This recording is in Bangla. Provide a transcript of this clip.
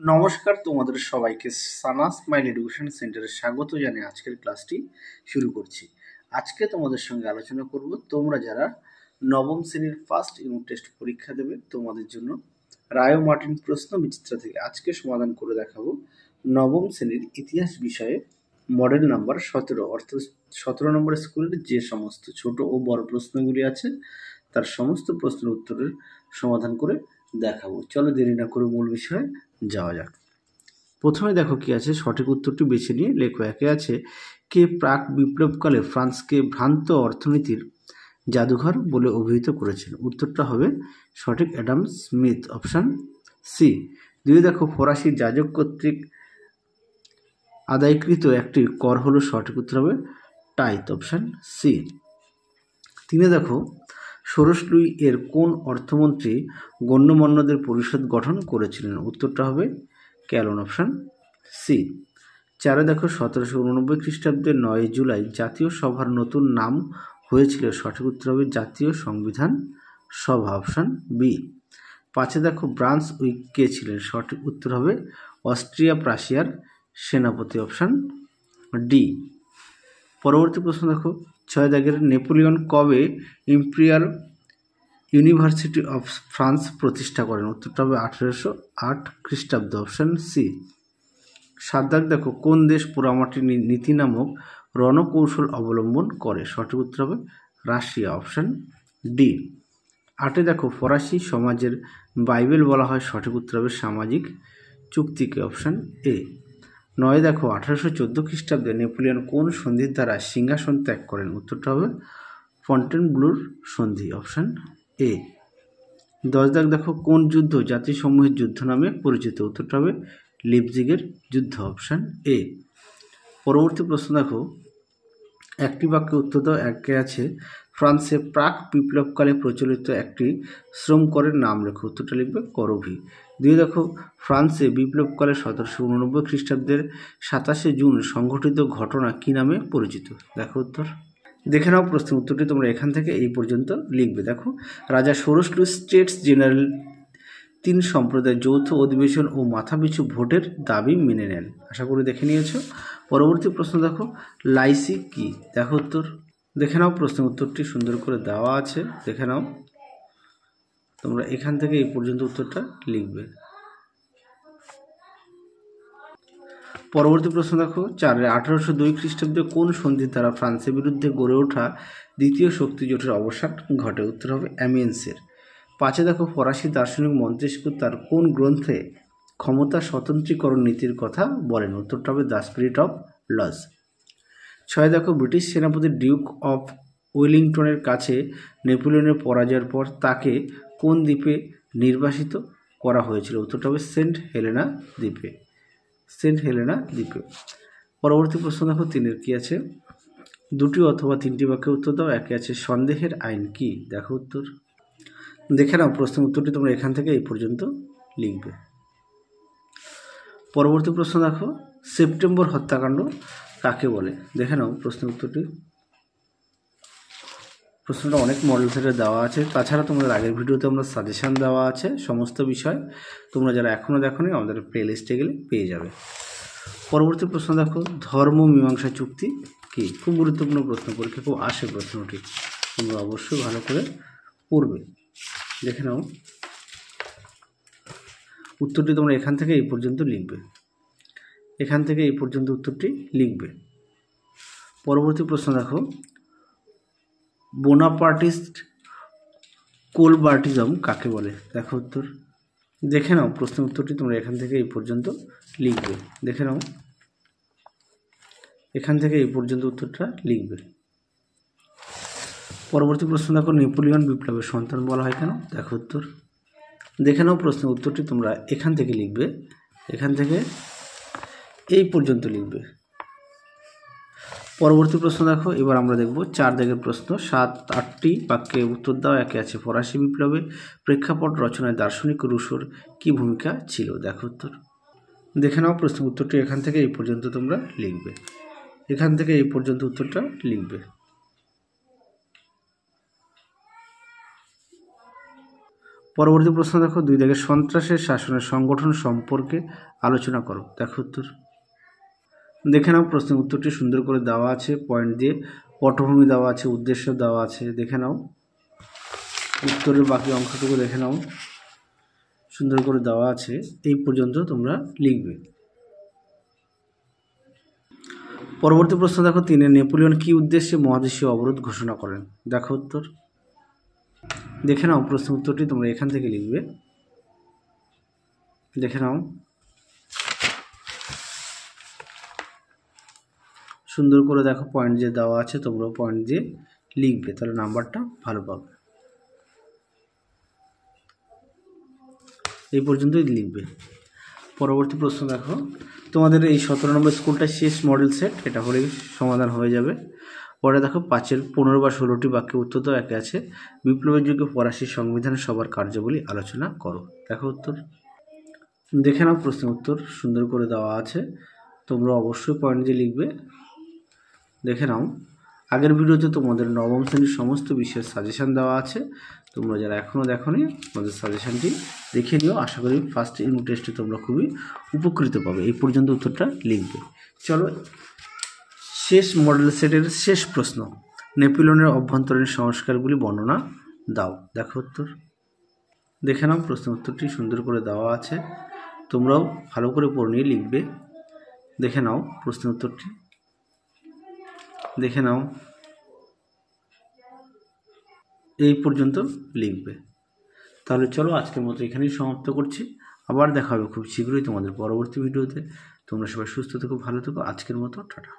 নমস্কার, তোমাদের সবাইকে সানা স্মাইল এডুকেশন সেন্টারে স্বাগত জানিয়ে আজকের ক্লাসটি শুরু করছি। আজকে তোমাদের সঙ্গে আলোচনা করব তোমরা যারা নবম শ্রেণীর ফার্স্ট ইউনিট টেস্ট পরীক্ষা দেবে তোমাদের জন্য রায় ও মার্টিন প্রশ্ন বিচিত্রা থেকে আজকে সমাধান করে দেখাবো নবম শ্রেণীর ইতিহাস বিষয়ে মডেল নাম্বার 17 অর্থাৎ 17 নম্বরের স্কুলের যে সমস্ত ছোট ও বড় প্রশ্নগুলি আছে তার সমস্ত প্রশ্নের উত্তরের সমাধান করে দেখাবো। চলো দেরি না করে মূল বিষয়ে যাওয়া যাক। প্রথমে দেখো কি আছে, সঠিক উত্তরটি বেছে নিয়ে লেখো। একে আছে, কে প্রাক বিপ্লবকালে ফ্রান্সকে ভ্রান্ত অর্থনীতির জাদুঘর বলে অভিহিত করেছেন? উত্তরটা হবে সঠিক অ্যাডাম স্মিথ, অপশান সি। দুই দেখো, ফরাসি যাজক কর্তৃক আদায়কৃত একটি কর হলো, সঠিক উত্তর হবে টাইথ, অপশান সি। তিনে দেখো, ষোড়শ লুই এর কোন অর্থমন্ত্রী গণ্যমান্যদের পরিষদ গঠন করেছিলেন? উত্তরটা হবে ক্যালন, অপশান সি। চারে দেখো, 1789 খ্রিস্টাব্দের 9 জুলাই জাতীয় সভার নতুন নাম হয়েছিল, সঠিক উত্তর হবে জাতীয় সংবিধান সভা, অপশান বি। পাঁচে দেখো, ব্রান্স উইক কে ছিলেন? সঠিক উত্তর হবে অস্ট্রিয়া প্রাশিয়ার সেনাপতি, অপশান ডি। পরবর্তী প্রশ্ন দেখো, 6 দাগের, নেপোলিয়ন কবে ইম্পেরিয়াল ইউনিভার্সিটি অফ ফ্রান্স প্রতিষ্ঠা করেন? উত্তরটা হবে 1808 খ্রিস্টাব্দ, অপশান সি। 7 দাগ দেখো, কোন দেশ পোড়ামাটি নীতি নামক রণকৌশল অবলম্বন করে? সঠিক উত্তর হবে রাশিয়া, অপশান ডি। 8 দেখো, ফরাসি সমাজের বাইবেল বলা হয়, সঠিক উত্তর হবে সামাজিক চুক্তিকে, অপশান এ। 9 দেখো, 1814 খ্রিস্টাব্দে নেপোলিয়ন কোন সন্ধির দ্বারা সিংহাসন ত্যাগ করেন? উত্তরটা হবে ফন্টেনব্লুর সন্ধি, অপশান এ। 10 দাগ দেখো, কোন যুদ্ধ জাতিসমূহের যুদ্ধ নামে পরিচিত? উত্তরটা হবে লিপজিগের যুদ্ধ, অপশান এ। পরবর্তী প্রশ্ন দেখো, একটি বাক্যে উত্তর দাও। একে আছে, ফ্রান্সে প্রাক বিপ্লবকালে প্রচলিত একটি শ্রম করের নাম লেখো। উত্তরটা লিখবে করভি। 2 দেখো, ফ্রান্সে বিপ্লবকালে 1789 খ্রিস্টাব্দের 27 জুন সংঘটিত ঘটনা কি নামে পরিচিত? দেখো উত্তর। দেখে নাও প্রশ্নের উত্তরটি তোমরা এখান থেকে এই পর্যন্ত লিখবে। দেখো, রাজা ষোড়শ লুই স্টেটস জেনারেল 3 সম্প্রদায়ের যৌথ অধিবেশন ও মাথাপিছু ভোটের দাবি মেনে নেন। আশা করি দেখে নিয়েছো। পরবর্তী প্রশ্ন দেখো, লাইসি কি? দেখো উত্তর। দেখে নাও প্রশ্নের উত্তরটি সুন্দর করে দেওয়া আছে, দেখে নাও। তোমরা এখান থেকে এই পর্যন্ত উত্তরটা লিখবে। পরবর্তী প্রশ্ন দেখো, 4 1802 খ্রিস্টাব্দে কোন সন্ধির দ্বারা ফ্রান্সের বিরুদ্ধে গড়ে ওঠা দ্বিতীয় শক্তি জোটের অবসান ঘটে? উত্তর হবে অ্যামিয়েন্সের। 5 দেখো, ফরাসি দার্শনিক মন্তেস্কু তার কোন গ্রন্থে ক্ষমতা স্বতন্ত্রীকরণ নীতির কথা বলেন? উত্তরটা হবে দ্য স্পিরিট অফ লস। 6 দেখো, ব্রিটিশ সেনাপতি ডিউক অফ ওয়েলিংটনের কাছে নেপোলিয়নের পরাজয়ের পর তাকে কোন দ্বীপে নির্বাসিত করা হয়েছিল? উত্তরটা হবে সেন্ট হেলেনা দ্বীপে, সেন্ট হেলেনা দ্বীপে। পরবর্তী প্রশ্ন দেখো, 3 কি আছে, 2টি অথবা 3টি বাক্যে উত্তর দাও। একে আছে, সন্দেহের আইন কি? দেখো উত্তর। দেখে নাও প্রশ্নের উত্তরটি তোমরা এখান থেকে এই পর্যন্ত লিখবে। পরবর্তী প্রশ্ন দেখো, সেপ্টেম্বর হত্যাকাণ্ড কাকে বলে? দেখে নাও প্রশ্নের উত্তরটি। প্রশ্নটা অনেক মডেল সেটে দেওয়া আছে, তাছাড়া তোমাদের আগের ভিডিওতে আমরা সাজেশান দেওয়া আছে সমস্ত বিষয়, তোমরা যারা এখনও দেখোনি আমাদের প্লে লিস্টে গেলে পেয়ে যাবে। পরবর্তী প্রশ্ন দেখো, ধর্ম মীমাংসা চুক্তি কি? খুব গুরুত্বপূর্ণ প্রশ্ন, পরীক্ষা খুব আসে প্রশ্নটি, তোমরা অবশ্যই ভালো করে পড়বে। দেখে নাও উত্তরটি তোমরা এখান থেকে এই পর্যন্ত লিখবে, এখান থেকে এই পর্যন্ত উত্তরটি লিখবে। পরবর্তী প্রশ্ন দেখো, বোনাপার্টিস্ট কোলবার্টিজম কাকে বলে? দেখো উত্তর। দেখে নাও প্রশ্নের উত্তরটি তোমরা এখান থেকে এই পর্যন্ত লিখবে। দেখে নাও এখান থেকে এই পর্যন্ত উত্তরটা লিখবে। পরবর্তী প্রশ্ন দেখো, নেপোলিয়ন বিপ্লবের সন্তান বলা হয় কেন? দেখো উত্তর। দেখে নাও প্রশ্নের উত্তরটি তোমরা এখান থেকে লিখবে, এখান থেকে এই পর্যন্ত লিখবে। পরবর্তী প্রশ্ন দেখো, এবার আমরা দেখব 4 দাগের প্রশ্ন। 7-8টি বাক্যে উত্তর দাও। একে আছে, ফরাসি বিপ্লবে প্রেক্ষাপট রচনায় দার্শনিক রুশোর কি ভূমিকা ছিল? দেখো উত্তর। দেখে নাও প্রশ্নের উত্তরটি এখান থেকে এই পর্যন্ত তোমরা লিখবে, এখান থেকে এই পর্যন্ত উত্তরটা লিখবে। পরবর্তী প্রশ্ন দেখো, 2 দাগের সন্ত্রাসের শাসনের সংগঠন সম্পর্কে আলোচনা করো। দেখো উত্তর। দেখে নাও প্রশ্নের উত্তরটি সুন্দর করে দেওয়া আছে, পয়েন্ট দিয়ে পটভূমি দেওয়া আছে, উদ্দেশ্য দেওয়া আছে। দেখে নাও উত্তরের বাকি অংশটুকু দেখে নাও, সুন্দর করে দেওয়া আছে। এই পর্যন্ত তোমরা লিখবে। পরবর্তী প্রশ্ন দেখো, 3 নেপোলিয়ন কি উদ্দেশ্যে মহাদেশীয় অবরোধ ঘোষণা করেন। দেখো উত্তর। দেখে নাও প্রশ্নের উত্তরটি তোমরা এখান থেকে লিখবে। দেখে নাও সুন্দর করে দেখো, পয়েন্ট যে দেওয়া আছে তোমরাও পয়েন্ট দিয়ে লিখবে, তাহলে নাম্বারটা ভালো পাবে। এই পর্যন্তই লিখবে। পরবর্তী প্রশ্ন দেখো, তোমাদের এই 17 নম্বর স্কুলটা শেষ মডেল সেট, এটা হলেই সমাধান হয়ে যাবে। পরে দেখো 5-এর 15 বা 16টি বাক্যে উত্তর তো একে আছে। বিপ্লবের যুগে ফরাসি সংবিধান সভার কার্যাবলী আলোচনা করো। দেখো উত্তর। দেখে নাও প্রশ্নের উত্তর সুন্দর করে দেওয়া আছে, তোমরা অবশ্যই পয়েন্ট দিয়ে লিখবে। দেখে নাও আগের ভিডিওতে তোমাদের নবম শ্রেণীর সমস্ত বিষয়ের সাজেশান দেওয়া আছে, তোমরা যারা এখনও দেখোনি তোমাদের সাজেশানটি দেখে নিও। আশা করি ফার্স্ট ইউনিট টেস্টে তোমরা খুবই উপকৃত পাবে। এই পর্যন্ত উত্তরটা লিখবে। চলো শেষ মডেল সেটের শেষ প্রশ্ন, নেপোলিয়নের অভ্যন্তরীণ সংস্কারগুলি বর্ণনা দাও। দেখো উত্তর। দেখে নাও প্রশ্নের উত্তরটি সুন্দর করে দেওয়া আছে, তোমরাও ভালো করে পড়ে নিয়ে লিখবে। দেখে নাও প্রশ্নের উত্তরটি, দেখে নাও এই পর্যন্ত লিখবে। তাহলে চলো আজকের মতো এখানেই সমাপ্ত করছি। আবার দেখা হবে খুব শীঘ্রই তোমাদের পরবর্তী ভিডিওতে। তোমরা সবাই সুস্থ থেকো, ভালো থেকো। আজকের মতো টাটা।